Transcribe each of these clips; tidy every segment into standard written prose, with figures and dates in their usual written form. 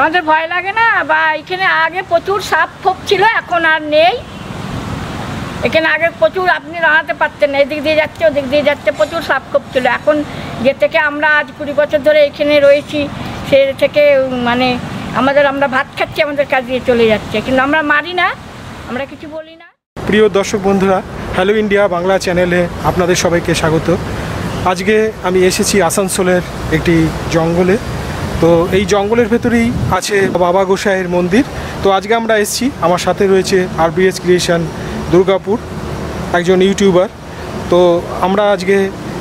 আমাদের ভয় লাগে না? বা এখানে আগে প্রচুর সাপ ফোপ ছিল, এখন আর নেই। এখানে আগে প্রচুর আপনি দাঁড়াতে পারতেন না, এদিক দিয়ে যাচ্ছে ওদিক দিয়ে যাচ্ছে, প্রচুর সাপ খোপ ছিল। এখন যে থেকে আমরা আজ 20 বছর ধরে এখানে রয়েছি, সে থেকে মানে আমরা ভাত খাচ্ছি, আমাদের কাজ দিয়ে চলে যাচ্ছে, কিন্তু আমরা মারি না, আমরা কিছু বলি না। প্রিয় দর্শক বন্ধুরা, হ্যালো ইন্ডিয়া বাংলা চ্যানেলে আপনাদের সবাইকে স্বাগত। আজকে আমি এসেছি আসানসোলের একটি জঙ্গলে। তো এই জঙ্গলের ভেতরেই আছে বাবা গোসাইয়ের মন্দির। তো আজকে আমরা এসেছি, আমার সাথে রয়েছে RBS ক্রিয়েশন দুর্গাপুর, একজন ইউটিউবার। তো আমরা আজকে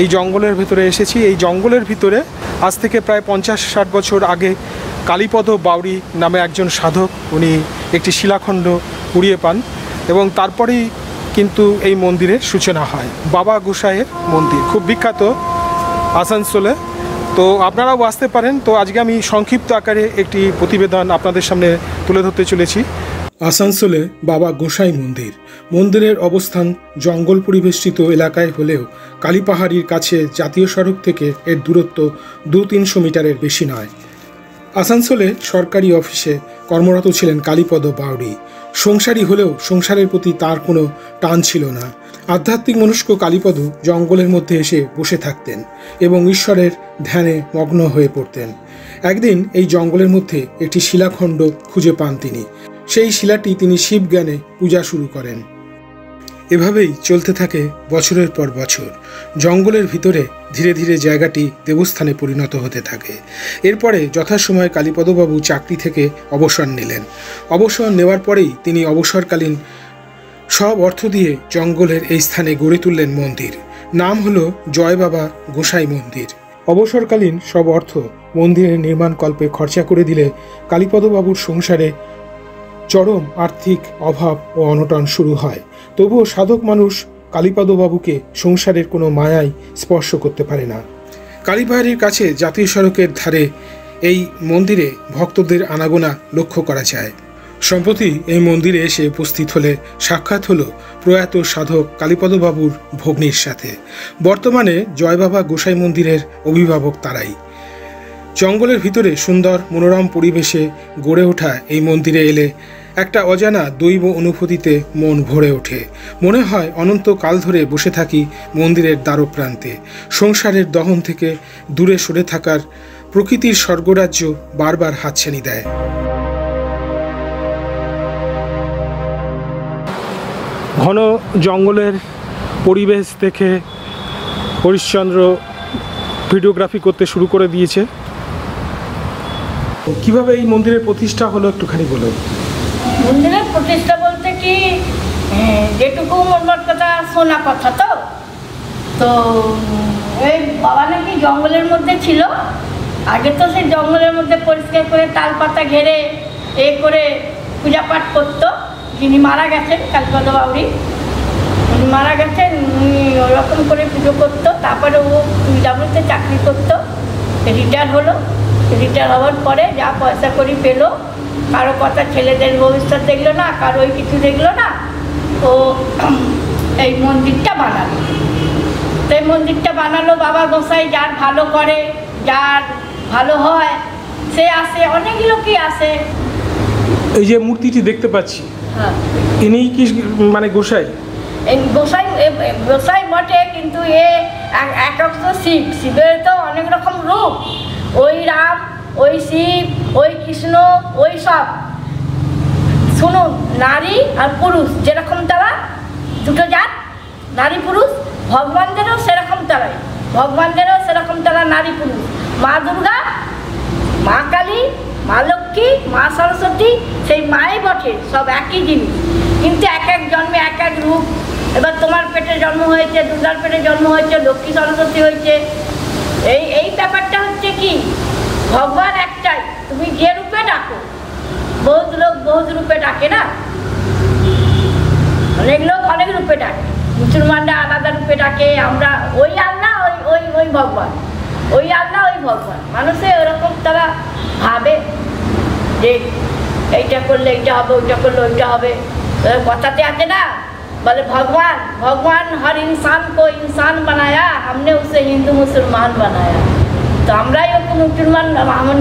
এই জঙ্গলের ভেতরে এসেছি। এই জঙ্গলের ভিতরে আজ থেকে প্রায় 50-60 বছর আগে কালীপদ বাউরি নামে একজন সাধক, উনি একটি শিলাখণ্ড কুড়িয়ে পান এবং তারপরেই কিন্তু এই মন্দিরের সূচনা হয়। বাবা গোসাইয়ের মন্দির খুব বিখ্যাত আসানসোলে। তো আপনারাও আসতে পারেন। তো আজকে আমি সংক্ষিপ্ত আকারে একটি প্রতিবেদন আপনাদের সামনে তুলে ধরতে চলেছি। আসানসোলে বাবা গোসাই মন্দির। মন্দিরের অবস্থান জঙ্গল পরিবেষ্টিত এলাকায় হলেও কালীপাহাড়ির কাছে জাতীয় সড়ক থেকে এর দূরত্ব 200-300 মিটারের বেশি নয়। আসানসোলে সরকারি অফিসে কর্মরত ছিলেন কালীপদ বাউরি। সংসারী হলেও সংসারের প্রতি তার কোনো টান ছিল না। আধ্যাত্মিক মনস্ক কালীপদ জঙ্গলের মধ্যে এসে বসে থাকতেন এবং ঈশ্বরের ধ্যানে মগ্ন হয়ে পড়তেন। একদিন এই জঙ্গলের মধ্যে একটি শিলাখণ্ড খুঁজে পান তিনি। সেই শিলাটি তিনি শিব জ্ঞানে পূজা শুরু করেন। এভাবেই চলতে থাকে বছরের পর বছর। জঙ্গলের ভিতরে ধীরে ধীরে জায়গাটি দেবস্থানে পরিণত হতে থাকে। এরপরে যথাসময়ে কালীপদবাবু চাকরি থেকে অবসর নিলেন। অবসর নেওয়ার পরেই তিনি অবসরকালীন সব অর্থ দিয়ে জঙ্গলের এই স্থানে গড়ে তুললেন মন্দির। নাম হলো জয় বাবা গোসাই মন্দির। অবসরকালীন সব অর্থ মন্দিরের নির্মাণকল্পে খরচা করে দিলে কালীপদবাবুর সংসারে চরম আর্থিক অভাব ও অনটন শুরু হয়। তবুও সাধক মানুষ কালীপদবাবুকে সংসারের কোনো মায়াই স্পর্শ করতে পারে না। কালীপাহাড়ির কাছে জাতীয় সড়কের ধারে এই মন্দিরে ভক্তদের আনাগোনা লক্ষ্য করা যায়। সম্প্রতি এই মন্দিরে এসে উপস্থিত হলে সাক্ষাৎ হলো প্রয়াত সাধক কালীপদবাবুর ভগ্নীর সাথে। বর্তমানে জয় বাবা গোসাই মন্দিরের অভিভাবক তারাই। জঙ্গলের ভিতরে সুন্দর মনোরম পরিবেশে গড়ে ওঠা এই মন্দিরে এলে একটা অজানা দৈব অনুভূতিতে মন ভরে ওঠে। মনে হয় অনন্তকাল ধরে বসে থাকি মন্দিরের দ্বারপ্রান্তে। সংসারের দহন থেকে দূরে সরে থাকার প্রকৃতির স্বর্গরাজ্য বারবার হাতছানি দেয়। ঘন জঙ্গলের পরিবেশ দেখে হরিশ্চন্দ্র ভিডিওগ্রাফি করতে শুরু করে দিয়েছে। কিভাবে এই মন্দিরের প্রতিষ্ঠা হলো একটুখানি বলুন। মন্দিরের প্রতিষ্ঠা বলতে কি, যেটুকু মনমত কথা শোনা কথা, তো ওই বাবা নাকি জঙ্গলের মধ্যে ছিল। আগে তো সেই জঙ্গলের মধ্যে পরিষ্কার করে তাল পাতা ঘেরে করে পূজা পাঠ করতো। যিনি মারা গেছেন কালীপদ বাউরি, উনি মারা গেছেন, উনি ওরকম করে পুজো করতো। তারপরে ও PWতে চাকরি করতো, রিটায়ার হলো। রিটায়ার হওয়ার পরে যা পয়সা করি পেলো, কারো কথা ছেলেদের ভবিষ্যৎ দেখলো না, কারো ওই কিছু দেখলো না, ও এই মন্দিরটা বানালো। তো এই মন্দিরটা বানালো বাবা গোসাই। যার ভালো করে, যার ভালো হয় সে আসে, অনেক লোকই আসে। এই যে মূর্তিটি দেখতে পাচ্ছি, হ্যাঁ, ইনি কি মানে গোসাই? এই গোসাই গোসাই বটে, কিন্তু এক শিব। শিবের তো অনেক রকম রূপ। ওই রাম, ওই শিব, ওই কৃষ্ণ, ওই সব। শুনুন, নারী আর পুরুষ যেরকম তারা দুটো জাত, নারী পুরুষ। ভগবানদেরও সেরকম তারাই, ভগবানদেরও সেরকম তারা নারী পুরুষ। মা দুর্গা, মা কালী, মা লক্ষ্মী, মা সরস্বতী সেই মাই বটে, সব একই জিনিস, কিন্তু এক এক জন্মে এক এক রূপ। এবার তোমার পেটে জন্ম হয়েছে, দুর্গার পেটে জন্ম হয়েছে, লক্ষ্মী সরস্বতী হয়েছে। এই ব্যাপারটা হচ্ছে কি, ভগবান একটাই, তুমি যে রূপে ডাকো। বহুত লোক বহুত রূপে ডাকে না, অনেক লোক অনেক রূপে ডাকে। মুসলমানরা আলাদা রূপে ডাকে, আমরা ওই আল্লাহ, ওই ওই ভগবান, ওই আল্লাহ ওই ভগবান। মানুষে ওরকম তারা ভাবে যে এইটা করলে এইটা হবে, ওইটা করলে ওইটা হবে। কথাতে আছে না, बोले भगवान भगवान हर इंसान को इंसान बनाया, हमने उसे हिंदू मुसलमान बनाया। तो আমরাই ওকে মুসলমান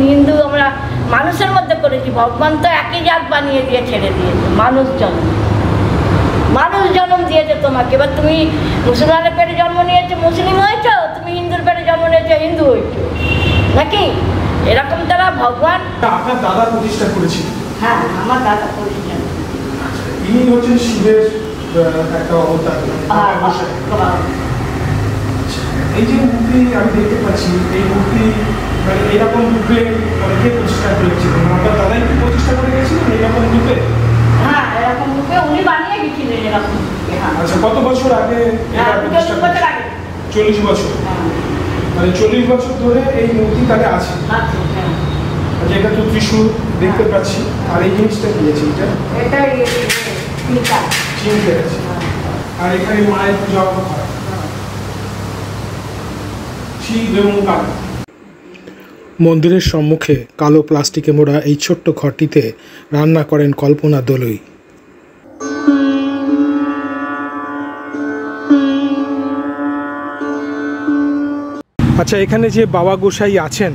হিন্দু আমরা মানুষের মধ্যে ভগবান তো একই জাত বানিয়ে দিয়ে ছেড়ে দিয়েছে, মানুষ জন্ম দিয়েছে তোমাকে। এবার তুমি মুসলমানের পেটে জন্ম নিয়েছো, মুসলিম হয়েছো, তুমি হিন্দুর পেটে জন্ম নিয়েছো, হিন্দু হয়েছো নাকি? এরকম তারা ভগবান। আপনার দাদা প্রতিষ্ঠা করেছিল? হ্যাঁ, আমার দাদা প্রতিষ্ঠা। ইনি হচ্ছেন শিবের একটা অবতার। এই যে মূর্তি আমি দেখতে পাচ্ছি, এই মূর্তি মানে এরকম রূপে কে প্রতিষ্ঠা করেছিল? আপনার দাদাই কি প্রতিষ্ঠা করে গেছিলেন এরকম রূপে? হ্যাঁ, এরকম রূপে উনি বানিয়ে গেছিলেন এরকম রূপে। আচ্ছা, কত বছর আগে? 40 বছর আগে। 40 বছর? মানে 40 বছর ধরে এই মূর্তি তাহলে আছে। আচ্ছা, এটা তো ত্রিশূল দেখতে পাচ্ছি। আর এই জিনিসটা কি আছে? এটা চিনতে আছে। আর এখানে মায়ের পূজা হয় শিব এবং কালী। মন্দিরের সম্মুখে কালো প্লাস্টিকে মোড়া এই ছোট্ট ঘরটিতে রান্না করেন কল্পনা দলুই। আচ্ছা, এখানে যে বাবা গোসাই আছেন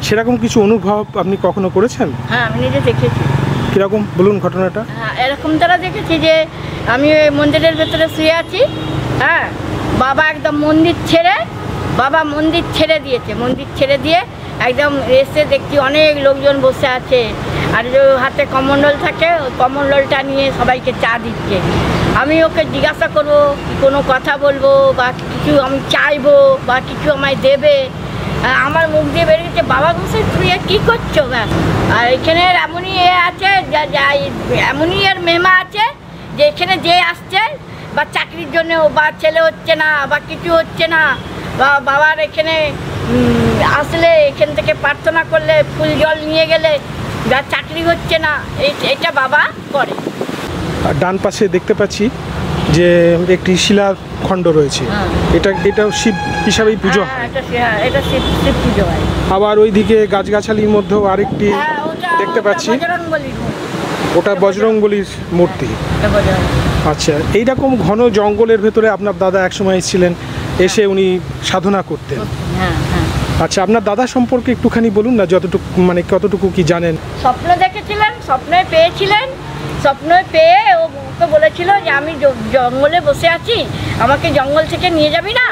সেরকম কিছু অনুভব আপনি কখনো করেছেন? হ্যাঁ, আমি নিজে দেখেছি। কিরকম বলুন ঘটনাটা? হ্যাঁ, এরকম তারা দেখেছি যে আমি ওই মন্দিরের ভেতরে শুয়ে আছি। হ্যাঁ, বাবা একদম মন্দির ছেড়ে দিয়েছে। মন্দির ছেড়ে দিয়ে একদম এসে দেখছি অনেক লোকজন বসে আছে, আর যে হাতে কমণ্ডল থাকে, ওই কমণ্ডলটা নিয়ে সবাইকে চা দিচ্ছে। আমি ওকে জিজ্ঞাসা করবো কি কোনো কথা বলবো বা কিছু আমি চাইবো বা কিছু আমায় দেবে, আমার মুখ দিয়ে বেরিয়েছে বাবা গোসাই তুই কী করছো? ব্যাস। আর এখানে এমনই আছে, এমনই এর মেমা আছে যে এখানে যে আসছে বা চাকরির জন্য বা ছেলে হচ্ছে না বা কিছু হচ্ছে না, বা বাবার এখানে আসলে এখান থেকে প্রার্থনা করলে ফুল জল নিয়ে গেলে বা চাকরি হচ্ছে না, এটা বাবা করে। আর ডান পাশে দেখতে পাচ্ছি যে একটি শিলাখণ্ড রয়েছে। এটাও শিব হিসাবেই পুজো হয়। এটা শিব পুজো হয়। আবার ওইদিকে গাছগাছালির মধ্যেও আরেকটি দেখতে পাচ্ছি, ওটা বজরংবলীর মূর্তি। আচ্ছা, এইরকম ঘন জঙ্গলের ভেতরে আপনার দাদা একসময় ছিলেন, এসে উনি সাধনা করতেন। আচ্ছা, আপনার দাদা সম্পর্কে একটুখানি বলুন না, যতটুকু মানে কতটুকু কি জানেন? স্বপ্ন দেখেছিলেন, স্বপ্নে পেয়েছিলেন, স্বপ্নে পেয়ে ওকে বলেছিল যে আমি জঙ্গলে বসে আছি, আমাকে জঙ্গল থেকে নিয়ে যাবি না?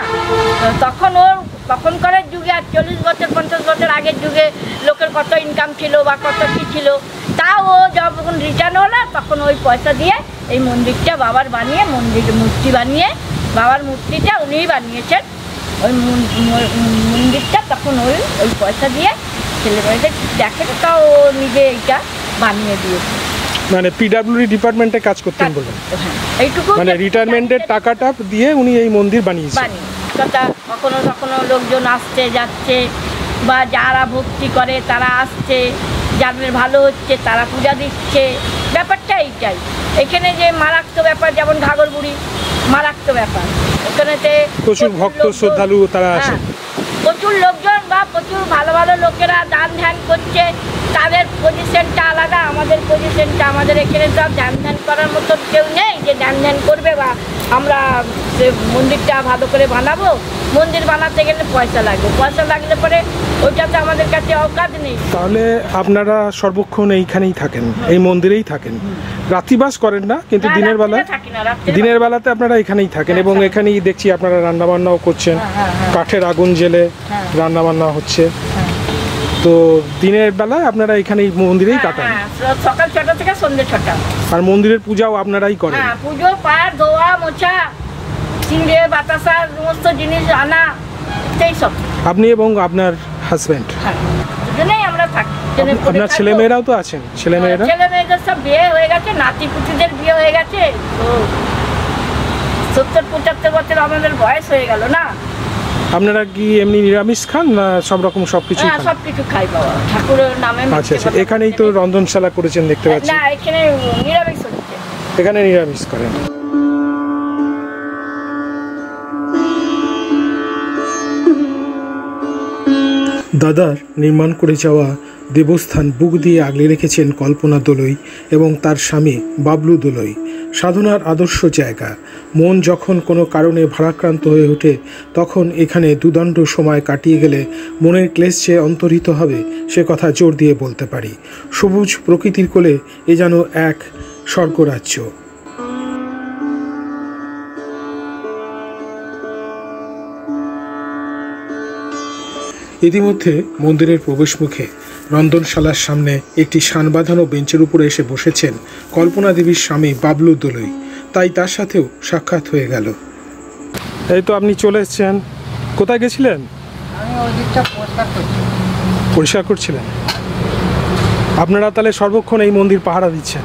তখনকার যুগে, আর 40 বছর 50 বছর আগের যুগে লোকের কত ইনকাম ছিল বা কত কী ছিল, তাও ও যখন রিটার্ন হলো তখন ওই পয়সা দিয়ে এই মন্দিরটা বাবার বানিয়ে, মূর্তি বানিয়ে, বাবার মূর্তিটা উনিই বানিয়েছেন। ওই মন্দিরটা তখন ওই পয়সা দিয়ে ছেলেমেয়েদের দেখে, তাও ও নিজে এইটা বানিয়ে দিয়েছে। মানে পিডব্লিউডি ডিপার্টমেন্টে কাজ করতেন বলেন? এইটুকু মানে রিটায়ারমেন্টের টাকাটা দিয়ে উনি এই মন্দির বানিয়েছেন। কখনো লোকজন আসছে যাচ্ছে, বা যারা ভক্তি করে তারা আসছে, যাদের ভালো হচ্ছে তারা পূজা দিচ্ছে, ব্যাপারটা এইটাই। এখানে যে মারাত্মক ব্যাপার, যেমন ঘাগরবুড়ি মারাত্মক ব্যাপার, ওখানেতে প্রচুর ভক্ত শ্রদ্ধালু তারা আসে, প্রচুর লোকজন বা প্রচুর ভালো ভালো লোকেরা দান ধ্যান করছে। তাদের পজিশনটা আলাদা, আমাদের পজিশনটা, আমাদের এখানে তো ধ্যান ধ্যান করার মতো কেউ নেই যে ধ্যান করবে বা আমরা মন্দিরটা ভালো করে বানাবো। মন্দির বানাতে গেলে পয়সা লাগবে, পয়সা লাগলে পরে ওইটাতে আমাদের কাছে অকাজ নেই। তাহলে আপনারা সর্বক্ষণ এইখানেই থাকেন, এই মন্দিরেই থাকেন, রাত্রিবাস করেন না? কিন্তু দিনের বেলাতে আপনারা এখানেই থাকেন, এবং এখানেই দেখছি আপনারা রান্নাবান্নাও করছেন, কাঠের আগুন জেলে রান্নাবান্না হচ্ছে। তো দিনের বেলায় আপনারা এখানে মন্দিরেই কাটান? সকাল 6টা থেকে সন্ধ্যে 6টা। আর মন্দিরের পূজাও আপনারাই করেন? হ্যাঁ, পুজো, পাড় ধোয়া মোছা, চিংড়ি বাতাসা সমস্ত জিনিস আনা, সেই সব। আপনি এবং আপনার হাজব্যান্ড? হ্যাঁ, দুজনেই আমরা থাকি। আপনার ছেলেমেয়েরাও তো আছেন? ছেলেমেয়েদের সব বিয়ে হয়ে গেছে, নাতি পুতিদের বিয়ে হয়ে গেছে। তো 70-75 বছর আমাদের বয়স হয়ে গেল না। আপনারা কি এমনি নিরামিষ খান না সব রকম সবকিছু? হ্যাঁ, সবকিছু খাই বাবা, ঠাকুরের নামে। আচ্ছা আচ্ছা, এখানেই তো রন্ধনশালা করেছেন দেখতে পাচ্ছি। না, এখানে নিরামিষ হচ্ছে। এখানে নিরামিষ করেন? দাদার নির্মাণ করে যাওয়া দেবস্থান বুক দিয়ে আগলে রেখেছেন কল্পনা দোলই এবং তার স্বামী বাবলু দোলই। সাধনার আদর্শ জায়গা। মন যখন কোনো কারণে ভারাক্রান্ত হয়ে ওঠে তখন এখানে দুদণ্ড সময় কাটিয়ে গেলে মনের ক্লেশ যে অন্তর্হিত হবে সে কথা জোর দিয়ে বলতে পারি। সবুজ প্রকৃতির কোলে এ যেন এক স্বর্গরাজ্য। ইতিমধ্যে মন্দিরের প্রবেশমুখে রন্ধনশালার সামনে একটি শান বাঁধানো বেঞ্চের উপরে এসে বসেছেন কল্পনা দেবীর স্বামী বাবলু দোলই। তাই তার সাথেও সাক্ষাৎ হয়ে গেল। এই তো আপনি চলে এসেছেন। কোথায় গেছিলেন? আমি ওই দিকটা পরিষ্কার করছিলেন। আপনারা তাহলে সর্বক্ষণ এই মন্দির পাহারা দিচ্ছেন।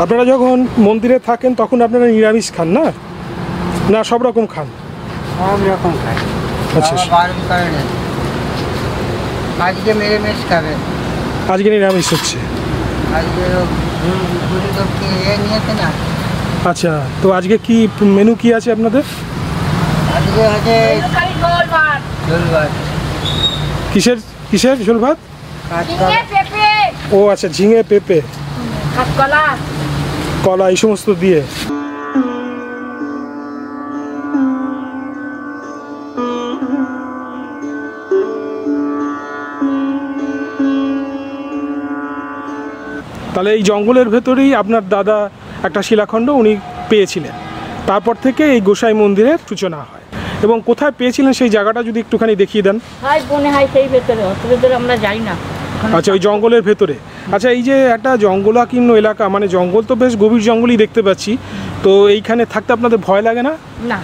আপনারা যখন মন্দিরে থাকেন তখন আপনারা নিরামিষ খান না? না সব রকম খান? সব রকম খাই। আচ্ছা, বারণ করে নেই। আজকে নিরামিষ খাবে। আজকে নিরামিষ হচ্ছে। আজকে গুরু লোককে নিয়েছে না। আচ্ছা, তো আজকে কি মেনু কি আছে আপনাদের? আজকে আছে খালি ঝোল ভাত, ঝোল ভাত, কিসের কিসের ঝোল ভাত? ঝিঙে, পেঁপে, ও আচ্ছা, ঝিঙে, পেঁপে, কাঁচকলা। কলা এই সমস্ত দিয়ে। তাহলে এই জঙ্গলের ভেতরেই আপনার দাদা একটা শিলাখণ্ড উনি পেয়েছিলেন। তারপর থেকে এই গোসাই মন্দিরের সূচনা হয়। এবং কোথায় পেয়েছিলেন সেই জায়গাটা যদি একটুখানি দেখিয়ে দেন। হাই বনে হাই সেই ভেতরে, অত ভেতরে আমরা যাই না। আচ্ছা, ওই জঙ্গলের ভেতরে। আচ্ছা, এই যে একটা জঙ্গলাকীর্ণ এলাকা, মানে জঙ্গল তো বেশ গভীর জঙ্গলই দেখতে পাচ্ছি, তো এইখানে থাকতে আপনাদের ভয় লাগে না? না।